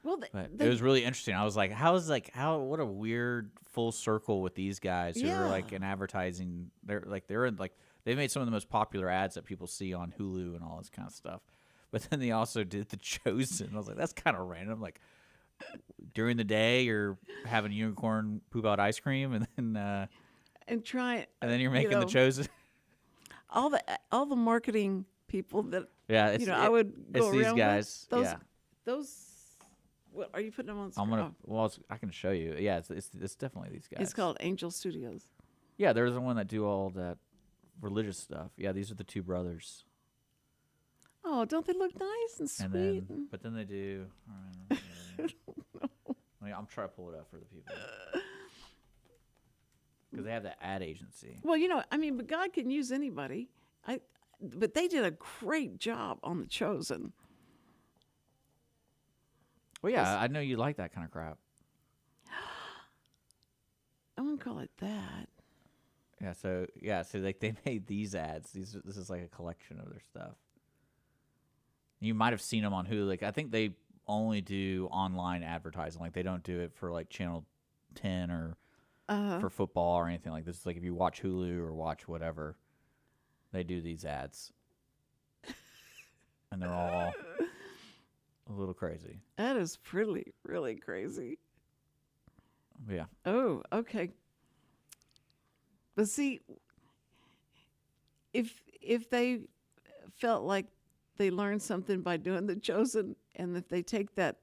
Well, But it was really interesting. I was like, what a weird full circle with these guys who are like in advertising. They made some of the most popular ads that people see on Hulu and all this kind of stuff. But then they also did The Chosen. I was like, that's kind of random. Like, during the day, you're having unicorn poop out ice cream, and then and try and then you're making The Chosen. all the marketing people that Yeah, I would go it's these around guys. with, those. What are you putting them on? I'm screen? gonna. Well, I can show you. Yeah, it's definitely these guys. It's called Angel Studios. Yeah, they're the one that do all that religious stuff. Yeah, these are the two brothers. Oh, don't they look nice and sweet? And then, but then they do. I'm trying to pull it up for the people because they have that ad agency. Well, but God can use anybody. But they did a great job on The Chosen. Well, yeah, I know you like that kind of crap. I wouldn't call it that. So like they made these ads. This is like a collection of their stuff. You might have seen them on Hulu. Like I think they only do online advertising. Like they don't do it for like Channel 10 or for football or anything like this. Like if you watch Hulu or watch whatever, they do these ads, and they're all a little crazy. That is really crazy. Yeah. Oh, okay. But see, if they felt like they learned something by doing The Chosen, and if they take that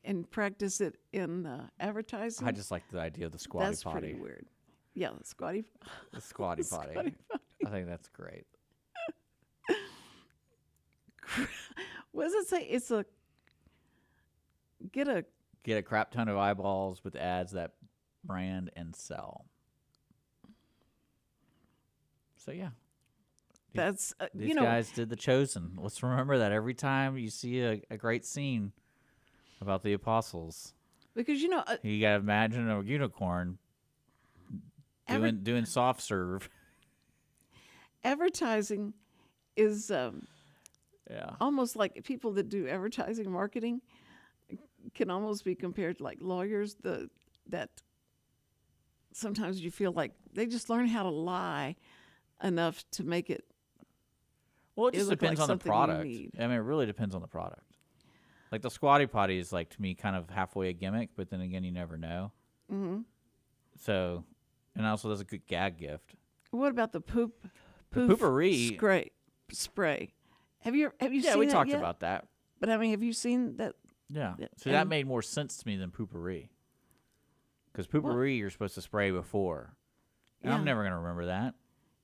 and practice it in advertising, I just like the idea of the squatty that's potty. pretty weird. Yeah, the squatty. The squatty potty. Squatty potty. I think that's great. What does it say? It's a get a crap ton of eyeballs with ads that brand and sell. So yeah, that's these guys did The Chosen. Let's remember that every time you see a great scene about the apostles, because you gotta imagine a unicorn doing soft serve. Advertising is Yeah. almost like people that do advertising marketing can almost be compared to like lawyers. That sometimes you feel like they just learn how to lie enough to make it. Well, it just look depends like on the something you product. need. I mean, it really depends on the product. Like the squatty potty is like to me kind of halfway a gimmick, but then again, you never know. Mm-hmm. So, and also there's a good gag gift. What about the The poopery. spray? Have you seen Yeah, we that talked yet? about that. But I mean, have you seen that? Yeah. So And- that made more sense to me than poopery. Because poopery you're supposed to spray before. And I'm Yeah. never going to remember that.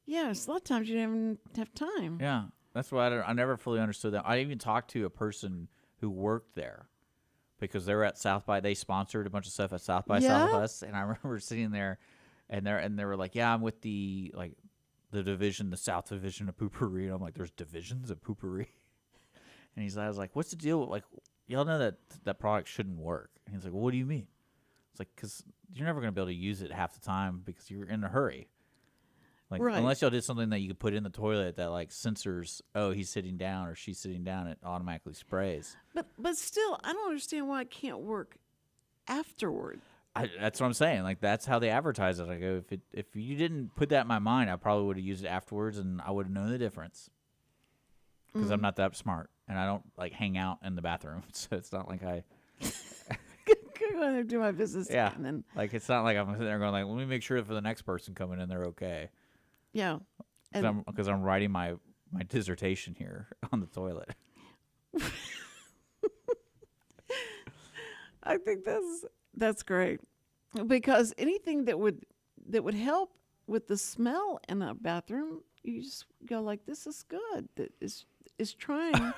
Yes, a lot of times you don't even have time. Yeah. That's why I never fully understood that. I even talked to a person who worked there because they were at South by. They sponsored a bunch of stuff at South by Yeah? Southwest. And I remember sitting there and they were like, yeah, I'm with the division, the South Division of poopery. And I'm like, there's divisions of poopery? And I was like, what's the deal with, like, y'all know that product shouldn't work. And he's like, well, what do you mean? It's like, because you're never going to be able to use it half the time because you're in a hurry. Like, Right. unless y'all did something that you could put in the toilet that, like, censors, oh, he's sitting down or she's sitting down, it automatically sprays. But still, I don't understand why it can't work afterward. That's what I'm saying. Like, that's how they advertise it. I go, if you didn't put that in my mind, I probably would have used it afterwards and I would have known the difference. Because I'm not that smart. And I don't, like, hang out in the bathroom. So it's not like I... Go ahead and do my business. Yeah. And then, Like, it's not like I'm sitting there going, like, let me make sure that for the next person coming in, they're okay. yeah. And Because I'm writing my dissertation here on the toilet. I think that's great, because anything that would help with the smell in a bathroom, you just go like, this is good. That is trying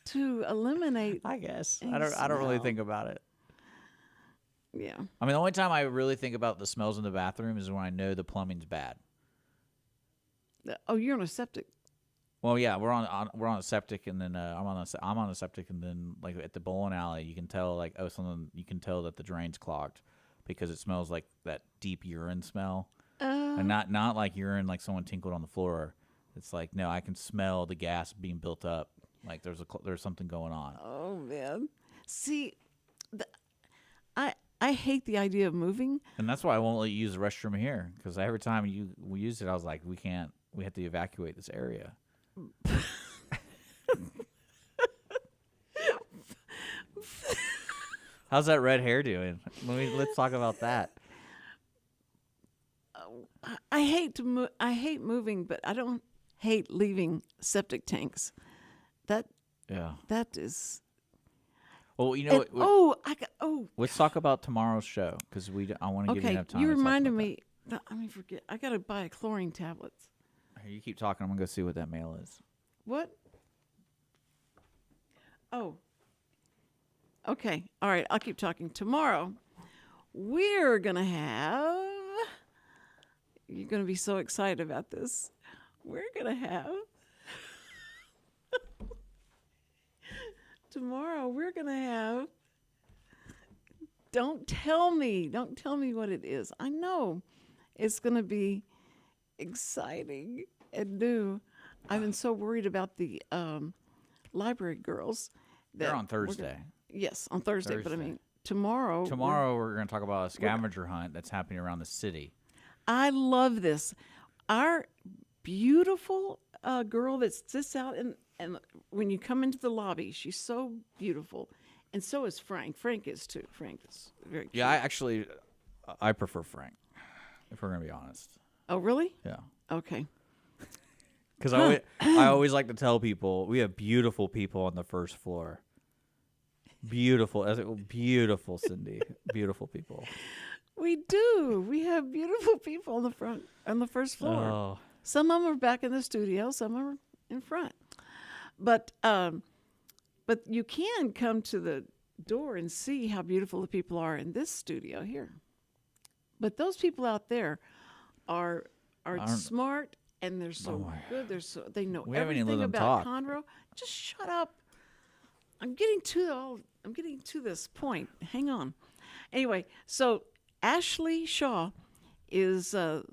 to eliminate. I guess. And I don't really smell. think about it. Yeah. I mean, the only time I really think about the smells in the bathroom is when I know the plumbing's bad. Oh, you're on a septic. Well, yeah, we're on a septic, and then I'm on a septic, and then like at the bowling alley, you can tell like you can tell that the drain's clogged because it smells like that deep urine smell, and not like urine like someone tinkled on the floor. It's like, no, I can smell the gas being built up. Like there's something going on. Oh man. See, I hate the idea of moving. And that's why I won't let you use the restroom here, because every time we used it, I was like, we have to evacuate this area. How's that red hair doing? Let's talk about that. I hate moving, but I don't hate leaving septic tanks. That is. Well, you know. Let's talk about tomorrow's show, because I want to give you Okay, enough time. you to talk reminded about me. Let me forget. I gotta buy chlorine tablets. that. You keep talking. I'm gonna go see what that mail is. What? Oh. Okay. All right. I'll keep talking. Tomorrow, we're gonna have. You're gonna be so excited about this. We're gonna have. Tomorrow, we're gonna have Don't tell me. Don't tell me what it is. I know it's going to be exciting and new. I've been so worried about the library girls. They're on Thursday. Yes, on Thursday. But I Thursday. mean, tomorrow. Tomorrow we're going to talk about a scavenger hunt that's happening around the city. I love this. Our beautiful girl that sits out and when you come into the lobby, she's so beautiful. And so is Frank. Frank is too. Frank is very cute. Yeah, I prefer Frank, if we're going to be honest. Oh, really? Yeah. Okay. Because I always like to tell people, we have beautiful people on the first floor. Beautiful, Cindy. Beautiful people. We do. We have beautiful people on the first floor. Oh. Some of them are back in the studio. Some are in front. But you can come to the door and see how beautiful the people are in this studio here. But those people out there are smart and they're so good. They know everything about Conroe. Just shut up. I'm getting to this point. Hang on. Anyway, so Ashley Shaw is the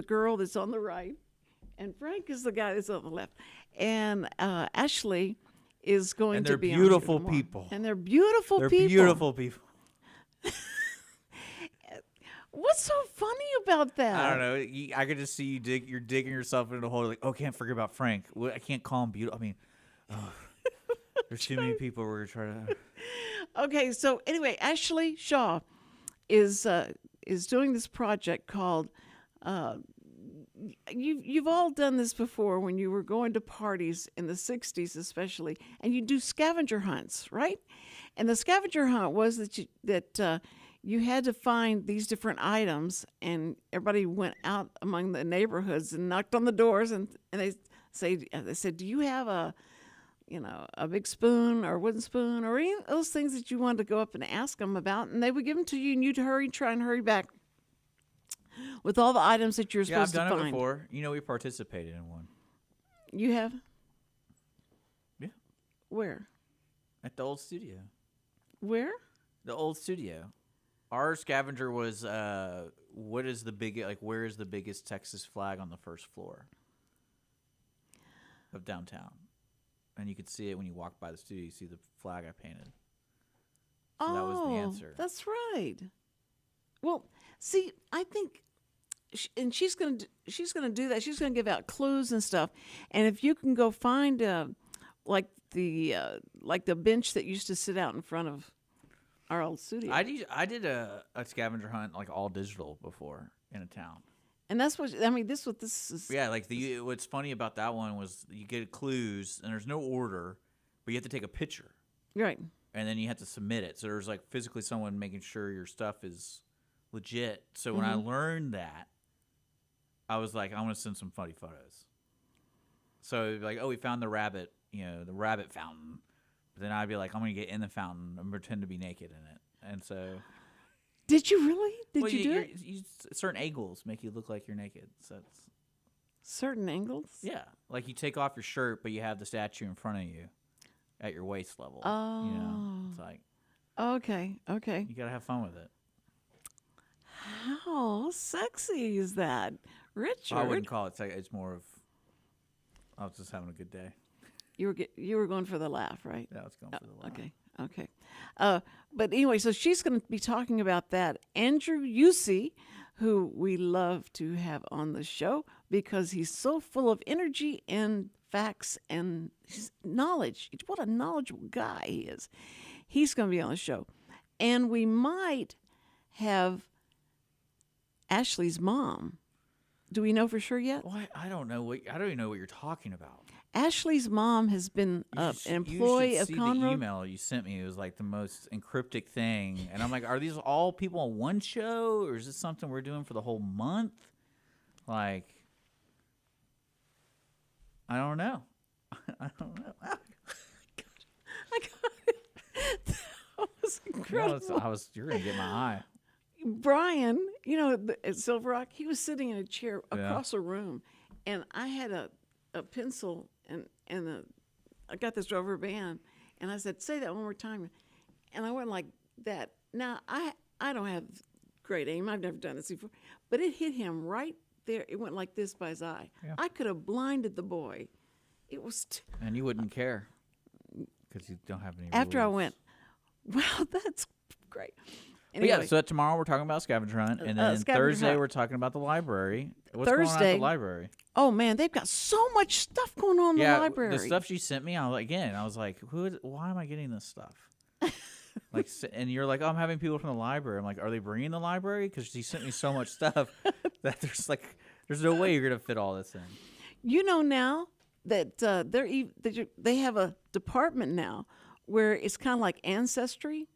girl that's on the right, and Frank is the guy that's on the left. And Ashley is going to be beautiful on people. And they're beautiful people. They're beautiful people. What's so funny about that? I don't know. I could just see you're digging yourself into a hole. Like, oh, can't forget about Frank. I can't call him beautiful. I mean, there's too many people we're trying to. Okay, so anyway, Ashley Shaw is doing this project called. You've all done this before when you were going to parties in the 60s especially, and you do scavenger hunts, right? And the scavenger hunt was that you had to find these different items, and everybody went out among the neighborhoods and knocked on the doors, and they said, do you have a big spoon or a wooden spoon or any of those things that you wanted to go up and ask them about, and they would give them to you, and you'd try and hurry back with all the items that you're supposed to find. Yeah, I've done it before. We participated in one. You have? Yeah. Where? At the old studio. Where? The old studio. Our scavenger was where is the biggest Texas flag on the first floor of downtown? And you could see it when you walk by the studio. You see the flag I painted. So that was the answer. That's right. Well, see, I think, and she's gonna do that. She's gonna give out clues and stuff. And if you can go find like the bench that used to sit out in front of our old studio. I did a scavenger hunt like all digital before in a town. And that's what this is. Yeah, like what's funny about that one was you get clues and there's no order, but you have to take a picture. Right. And then you have to submit it. So there's like physically someone making sure your stuff is legit. So when I learned that, I was like, I want to send some funny photos. So like, oh, we found the rabbit fountain. But then I'd be like, I'm going to get in the fountain and pretend to be naked in it. And so... Did you really? Did you do it? Certain angles make you look like you're naked. So it's... Certain angles? Yeah. Like you take off your shirt, but you have the statue in front of you at your waist level. Oh. It's like... Okay. You got to have fun with it. How sexy is that? Richard? I wouldn't call it sexy. It's more of... I was just having a good day. You were going for the laugh, right? Yeah, I was going for the laugh. Okay. But anyway, so she's going to be talking about that. Andrew Yusey, who we love to have on the show because he's so full of energy and facts and knowledge. What a knowledgeable guy he is. He's going to be on the show. And we might have Ashley's mom. Do we know for sure yet? Well, I don't know. I don't even know what you're talking about. Ashley's mom has been an employee of Conroe. The email you sent me. It was like the most encryptic thing. And I'm like, are these all people on one show? Or is this something we're doing for the whole month? Like, I don't know. I don't know. I got it. That was incredible. You're going to get my eye. Brian, at Silver Rock, he was sitting in a chair across a room. And I had a pencil and I got this rubber band, and I said, say that one more time. And I went like that, Now I don't have great aim. I've never done this before, but it hit him right there. It went like this by his eye. Yeah. I could have blinded the boy. It was And you wouldn't care because you don't have any. after I rules. went. Well, that's great. But Anyway, yeah, so tomorrow we're talking about scavenger hunt, and then scavenger Thursday hunt. we're talking about the library. What's going on at Thursday- the library? oh man, they've got so much stuff going on in Yeah, the library. the stuff she sent me, I was like, why am I getting this stuff? Like, and you're like, oh, I'm having people from the library. I'm like, are they bringing the library? Because she sent me so much stuff that there's no way you're gonna fit all this in. You know now that they have a department now where it's kind of like ancestry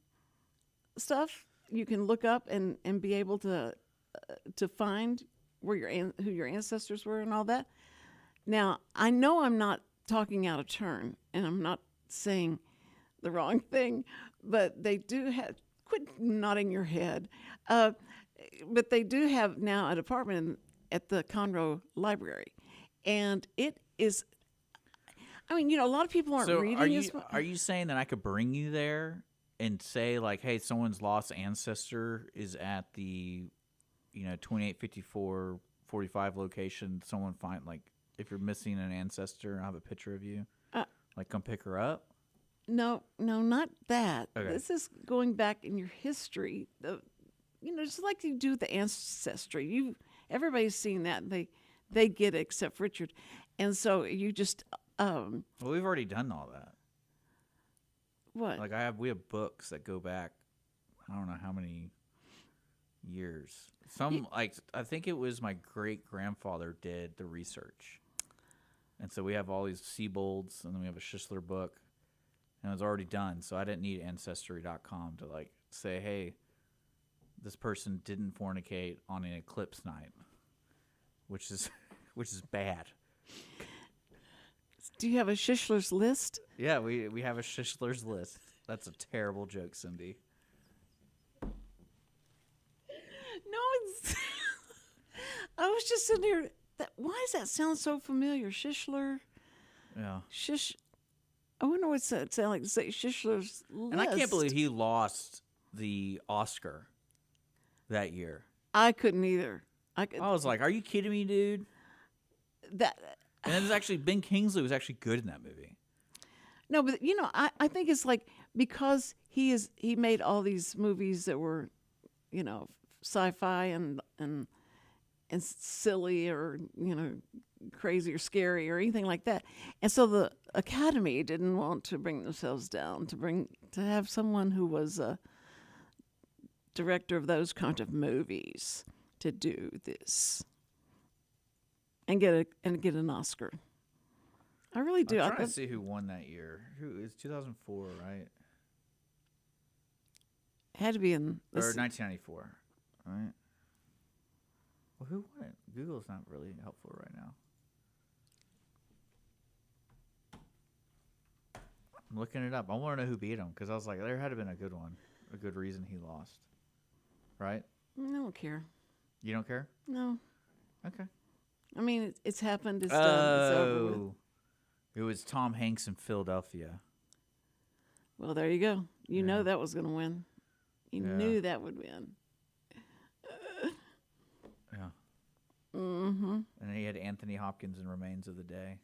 stuff. You can look up and be able to find where who your ancestors were and all that. Now I know I'm not talking out of turn and I'm not saying the wrong thing, but they do have. Quit nodding your head. But they do have now a department at the Conroe Library, and it is. I mean, a lot of people aren't reading this. Are you saying that I could bring you there and say like, hey, someone's lost ancestor is at the, 2854-45 location. Someone find like if you're missing an ancestor, I have a picture of you. Like come pick her up. No, not that. Okay. This is going back in your history. Just like you do with the ancestry. Everybody's seen that. They get it except Richard, and so you just. Well, we've already done all that. What? Like we have books that go back, I don't know how many years. I think it was my great grandfather did the research, and so we have all these Seabolds, and then we have a Schistler book, and it was already done. So I didn't need Ancestry.com to like say, hey, this person didn't fornicate on an eclipse night, which is bad. Do you have a Schistler's list? Yeah, we have a Schistler's list. That's a terrible joke, Cindy. No, it's. I was just sitting here. Why does that sound so familiar? Schistler. Yeah. I wonder what's that sound like to say Schistler's list. And I can't believe he lost the Oscar that year. I couldn't either. I was like, are you kidding me, dude? And it was actually, Ben Kingsley was actually good in that movie. No, but I think it's like because he made all these movies that were, sci-fi and silly or crazy or scary or anything like that, and so the Academy didn't want to bring themselves down to have someone who was a director of those kind of movies to do this. And get an Oscar. I really do. I'm trying to see who won that year. Who is 2004, right? Had to be in Or 1994, right? Well, who won it? Google's not really helpful right now. I'm looking it up. I want to know who beat him because I was like, there had to have been a good one, a good reason he lost, right? I don't care. You don't care? No. Okay. I mean, it's happened. It's done. It's over with. It was Tom Hanks in Philadelphia. Well, there you go. You Yeah. know that was going to win. You Yeah. knew that would win. Yeah. Mm-hmm. And then he had Anthony Hopkins in Remains of the Day.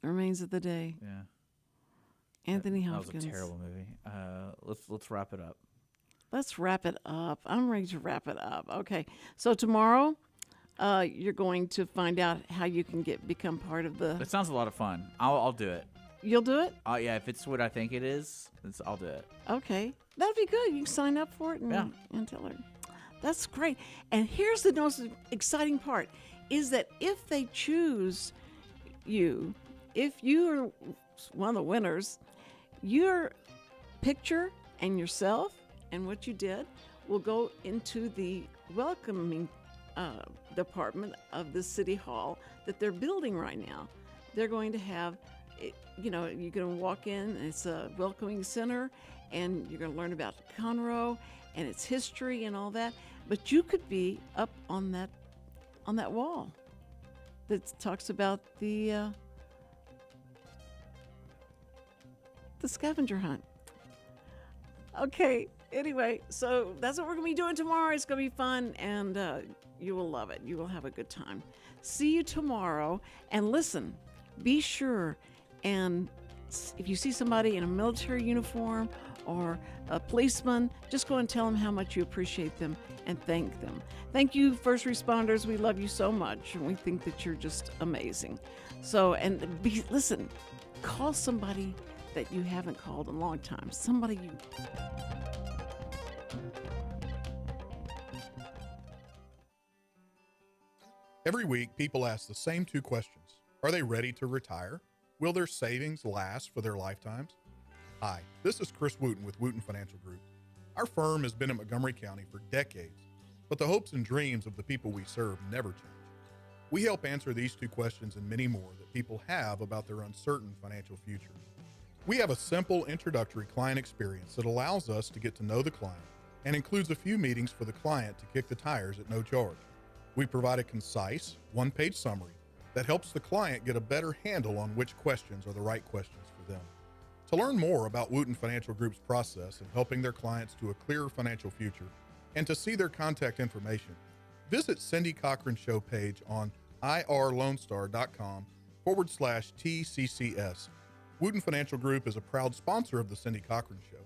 Remains of the Day. Yeah. Anthony that Hopkins. was a terrible movie. Let's wrap it up. Let's wrap it up. I'm ready to wrap it up. Okay. So tomorrow, you're going to find out how you can become part of the. It sounds a lot of fun. I'll do it. You'll do it? Yeah, if it's what I think it is, I'll do it. Okay. That'll be good. You can sign up for it Yeah. and tell her. That's great. And here's the most exciting part is that if they choose you, if you are one of the winners, your picture and yourself and what you did will go into the welcoming department of the city hall that they're building right now. They're going to have, you're going to walk in, and it's a welcoming center, and you're going to learn about Conroe and its history and all that. But you could be up on that wall that talks about the scavenger hunt. Okay, Anyway, so that's what we're going to be doing tomorrow. It's going to be fun, and you will love it. You will have a good time. See you tomorrow. And listen, be sure, and if you see somebody in a military uniform or a policeman, just go and tell them how much you appreciate them and thank them. Thank you, first responders. We love you so much, and we think that you're just amazing. So, and listen, call somebody that you haven't called in a long time. Somebody you... Every week, people ask the same two questions. Are they ready to retire? Will their savings last for their lifetimes? Hi, this is Chris Wootton with Wootton Financial Group. Our firm has been in Montgomery County for decades, but the hopes and dreams of the people we serve never change. We help answer these two questions and many more that people have about their uncertain financial future. We have a simple introductory client experience that allows us to get to know the client and includes a few meetings for the client to kick the tires at no charge. We provide a concise, one-page summary that helps the client get a better handle on which questions are the right questions for them. To learn more about Wootton Financial Group's process in helping their clients to a clearer financial future and to see their contact information, visit Cindy Cochran's show page on irlonestar.com/TCCS. Wootton Financial Group is a proud sponsor of the Cindy Cochran Show.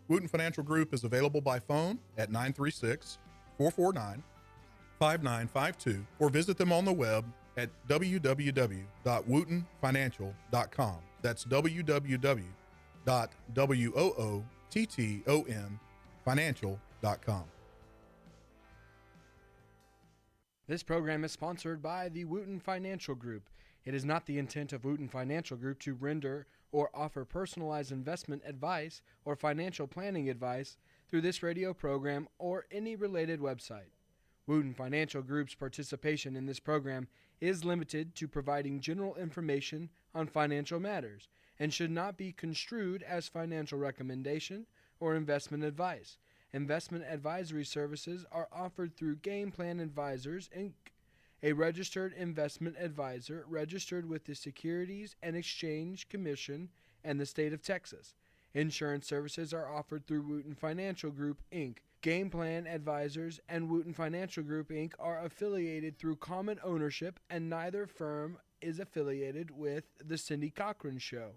Wootton Financial Group is available by phone at 936-449-5952 or visit them on the web at www.woottonfinancial.com. That's www.woottonfinancial.com. This program is sponsored by the Wootton Financial Group. It is not the intent of Wootton Financial Group to render or offer personalized investment advice or financial planning advice through this radio program or any related website. Wootton Financial Group's participation in this program is limited to providing general information on financial matters and should not be construed as financial recommendation or investment advice. Investment advisory services are offered through Game Plan Advisors, Inc., a registered investment advisor registered with the Securities and Exchange Commission and the state of Texas. Insurance services are offered through Wootton Financial Group, Inc. Game Plan Advisors and Wootton Financial Group, Inc. are affiliated through common ownership, and neither firm is affiliated with The Cindy Cochran Show.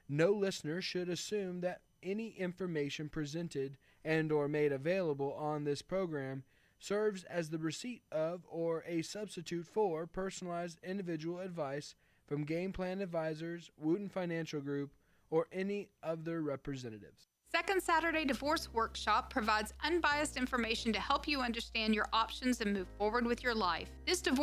No listener should assume that any information presented and or made available on this program serves as the receipt of or a substitute for personalized individual advice from Game Plan Advisors, Wootton Financial Group, or any of their representatives. Second Saturday Divorce Workshop provides unbiased information to help you understand your options and move forward with your life. This divorce